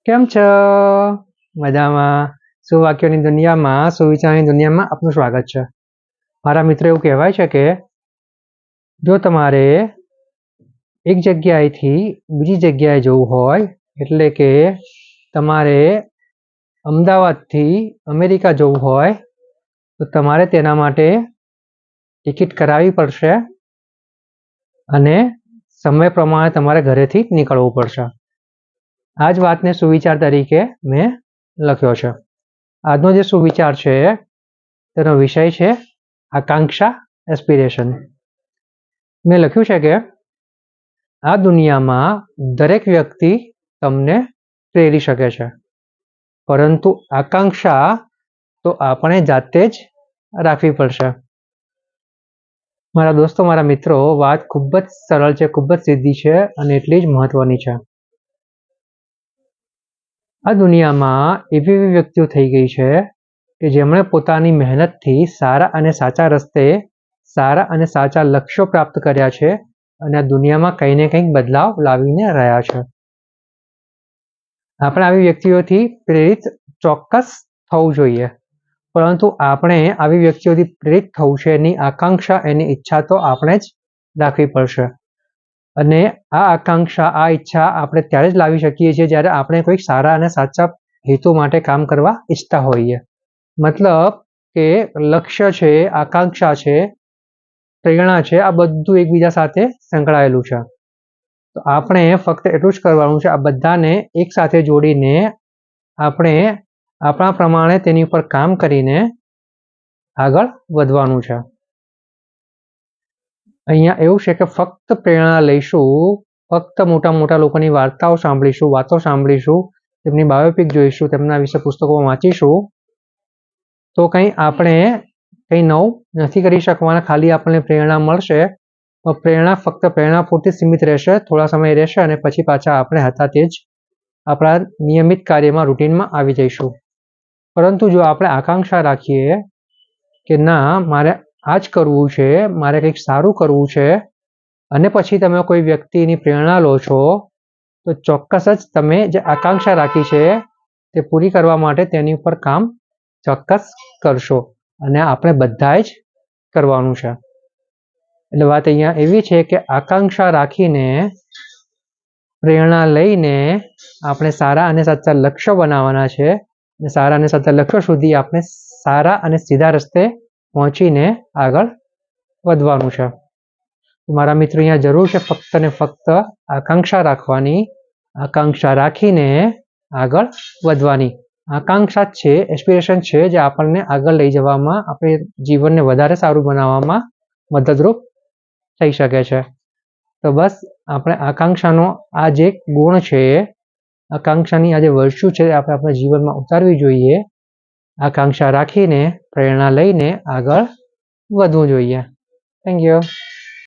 કેમ છો? મજામાં? સુવાક્યોની દુનિયામાં, સુવિચારની દુનિયામાં આપનું સ્વાગત છે. મારા મિત્રો, એવું કહેવાય છે કે જો તમારે એક જગ્યાએથી બીજી જગ્યાએ જવું હોય, એટલે કે તમારે અમદાવાદથી અમેરિકા જવું હોય તો તમારે તેના માટે ટિકિટ કરાવવી પડશે અને સમય પ્રમાણે તમારે ઘરેથી નીકળવું પડશે. આ જ વાતને સુવિચાર તરીકે મેં લખ્યો છે. આજનો જે સુવિચાર છે તેનો વિષય છે આકાંક્ષા, એસ્પિરેશન. મેં લખ્યું છે કે આ દુનિયામાં દરેક વ્યક્તિ તમને પ્રેરી શકે છે, પરંતુ આકાંક્ષા તો આપણે જાતે જ રાખવી પડશે. મારા દોસ્તો, મારા મિત્રો, વાત ખૂબ જ સરળ છે, ખૂબ જ સીધી છે અને એટલી જ મહત્વની છે. આ દુનિયામાં એવી વ્યક્તિઓ થઈ ગઈ છે કે જેમણે પોતાની મહેનતથી સારા અને સાચા રસ્તે સારા અને સાચા લક્ષ્યો પ્રાપ્ત કર્યા છે અને આ દુનિયામાં કંઈ ને કંઈક બદલાવ લાવીને રહ્યા છે. આપણે આવી વ્યક્તિઓથી પ્રેરિત ચોક્કસ થવું જોઈએ, પરંતુ આપણે આવી વ્યક્તિઓથી પ્રેરિત થવું છે એની આકાંક્ષા, એની ઈચ્છા તો આપણે જ રાખવી પડશે. અને આ આકાંક્ષા, આ ઈચ્છા આપણે ત્યારે જ લાવી શકીએ છીએ જ્યારે આપણે કોઈક સારા અને સાચા હેતુ માટે કામ કરવા ઈચ્છતા હોઈએ. મતલબ કે લક્ષ્ય છે, આકાંક્ષા છે, પ્રેરણા છે, આ બધું એકબીજા સાથે સંકળાયેલું છે. તો આપણે ફક્ત એટલું જ કરવાનું છે, આ બધાને એક સાથે જોડીને આપણે આપણા પ્રમાણે તેની ઉપર કામ કરીને આગળ વધવાનું છે. અહીંયા એવું છે કે ફક્ત પ્રેરણા લઈશું, ફક્ત મોટા મોટા લોકોની વાર્તાઓ સાંભળીશું, વાતો સાંભળીશું, તેમની બાયોપિક જોઈશું, તેમના વિશે પુસ્તકો વાંચીશું તો આપણે કંઈ નવું નથી કરી શકવાના. ખાલી આપણને પ્રેરણા મળશે, તો પ્રેરણા ફક્ત પ્રેરણા પૂરતી સીમિત રહેશે, થોડા સમય રહેશે અને પછી પાછા આપણે હતા તે જ આપણા નિયમિત કાર્યમાં, રૂટીનમાં આવી જઈશું. પરંતુ જો આપણે આકાંક્ષા રાખીએ કે ના, મારે આ જ કરવું છે, મારે કંઈક સારું કરવું છે, અને પછી તમે કોઈ વ્યક્તિની પ્રેરણા લો છો તો ચોક્કસ જ તમે જે આકાંક્ષા રાખી છે તે પૂરી કરવા માટે તેની ઉપર કામ ચોક્કસ કરશો અને આપણે બધાએ જ કરવાનું છે. એટલે વાત અહીંયા એવી છે કે આકાંક્ષા રાખીને, પ્રેરણા લઈને આપણે સારા અને સાચા લક્ષ્યો બનાવવાના છે અને સારા અને સાચા લક્ષ્યો સુધી આપણે સારા અને સીધા રસ્તે પહોંચીને આગળ વધવાનું છે. મારા મિત્રો, અહીંયા જરૂર છે ફક્ત ને ફક્ત આકાંક્ષા રાખવાની, આકાંક્ષા રાખીને આગળ વધવાની. આકાંક્ષા જ છે, એસ્પિરેશન છે જે આપણને આગળ લઈ જવામાં, આપણે જીવનને વધારે સારું બનાવવામાં મદદરૂપ થઈ શકે છે. તો બસ આપણે આકાંક્ષાનો આ જે ગુણ છે, આકાંક્ષાની આ જે વર્ચ્યુ છે, આપણે આપણા જીવનમાં ઉતારવી જોઈએ. આકાંક્ષા રાખીને, પ્રેરણા લઈને આગળ વધવું જોઈએ. Thank you.